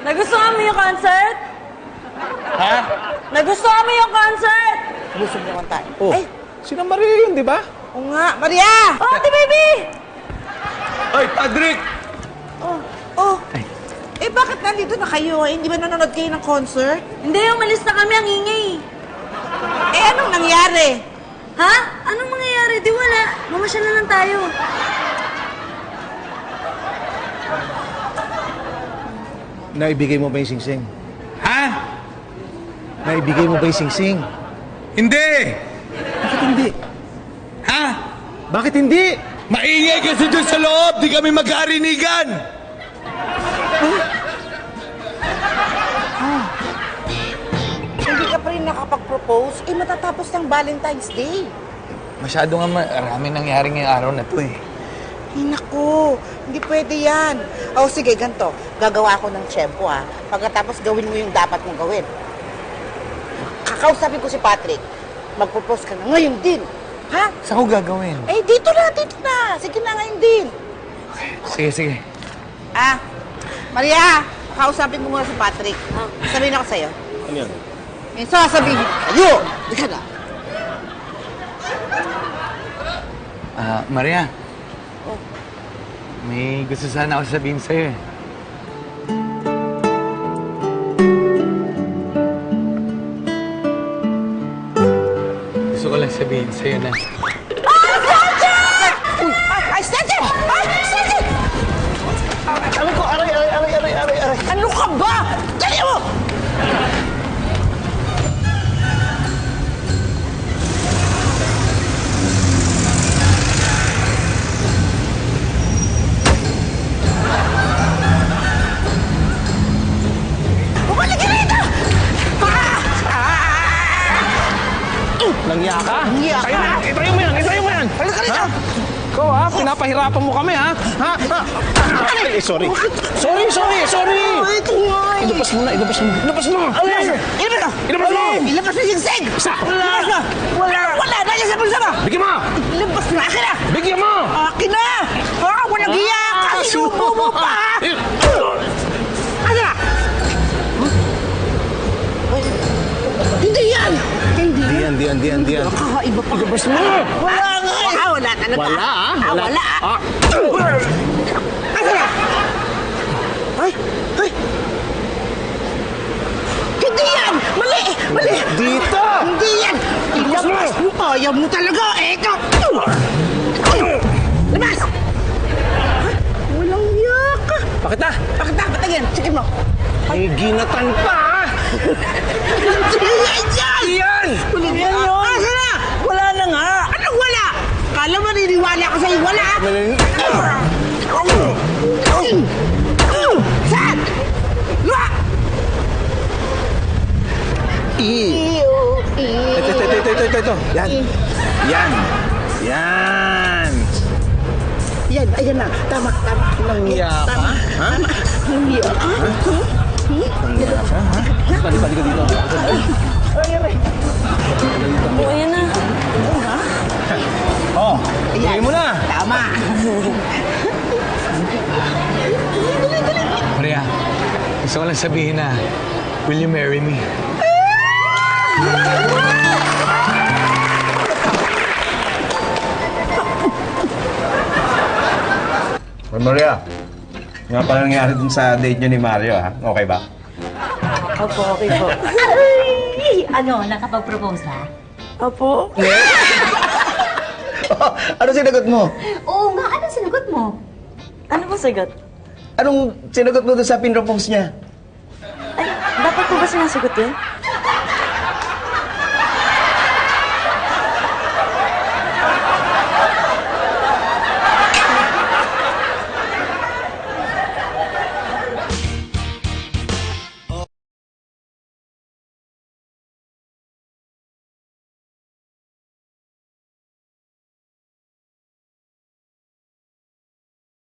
Nagustuhan mo yung concert? Ha? Nagustuhan mo yung concert? Busog naman tayo. Oh, Ay, sino Maria yun, di ba? oo nga. Maria! Oh, Ate Baby! Ay, Patrick! Oh. Eh, bakit nandito na kayo? Hindi ba nanonood kayo ng concert? Hindi, umalis na kami ang ingay. Eh, anong nangyari? Ha? Anong mangyayari? Di wala. Mamasyal na lang tayo. Naibigay mo ba yung singsing? Ha? Naibigay mo ba yung singsing? Hindi! Bakit hindi? Ha? Bakit hindi? Maingay kasi doon sa loob! Di kami magkarinigan! Hindi ka pa rin nakapag-propose? Eh, matatapos ng Valentine's Day. Masyado nga marami nangyari ngayong araw na to eh. Ay, naku. Hindi pwede yan. O, sige, ganito. Gagawa ako ng tiyempo, ha. Pagkatapos gawin mo yung dapat mong gawin. Kakausapin ko si Patrick. Mag-propose ka na ngayon din. Ha? Saan ko gagawin? Eh, dito na. Sige na ngayon din. Sige, sige. Ah, Maria, kakausapin mo muna si Patrick. Sabihin ako sa'yo. Ano yan? May sasabihin sa'yo. Di ka na. Maria. May gusto sana ako sabihin sa'yo eh. Gusto ko lang sabihin sa'yo na... Ay, Stanton! Stanton! Aray ko, aray. Ano ka ba? Dali mo! Bumalik ka rito! Langya ka? Langya ka? Itayo mo yan! Balik ka rito! Ikaw ha, pinapahirapan mo kami ha? Ha? Ay, sorry. Sorry! Ay, ito nga eh. Ilabas mo! Ilabas mo! Ilabas mo! Ilabas mo yung sing! Wala! Nandiyan sa bulsa mo! Bigyan mo! Ilabas mo! Akin na! Bigyan mo! Akin na! Walang hiya! Kasinubo mo pa! Akin na! Hindi yan! Hindi yan. Kakaiba pa. Ilabas mo! Wala nga eh! Wala talaga. Wala ah! Wala. Akin na! Ay! Hindi yan! Mali! Dito! Hindi yan! Ilabas mo! Ayaw mo talaga! Ikaw! Labas! Walang yaka! Bakit na? Patagin! Sige mo! Ay, ginatan pa! Hindi yan yan! Yan! Yan yun! Asa na? Wala na nga! Anong wala? Kala mo niniwala ko sa'yo wala? Saan? Luwa! Ito. Yan. Yan, ayan na. Tama. Langya ka? Tama. Ha? Langya ka? Langya ka, ha? Balik ka dito. Oh, ayan na. Oh, Ayan. tuloy mo na. Tama. Maria, gusto ko lang sabihin na... Will you marry me? Maria, nga pala nangyari dun sa date nyo ni Mario, ha? Okay ba? Opo, okay po. Ay! Ano, nakapag-propose na? Opo. Ano sinagot mo? Oo nga, anong sinagot mo? Ano po sagot? Anong sinagot mo dun sa pinropose niya? Ay, dapat po ba sinasagot yun?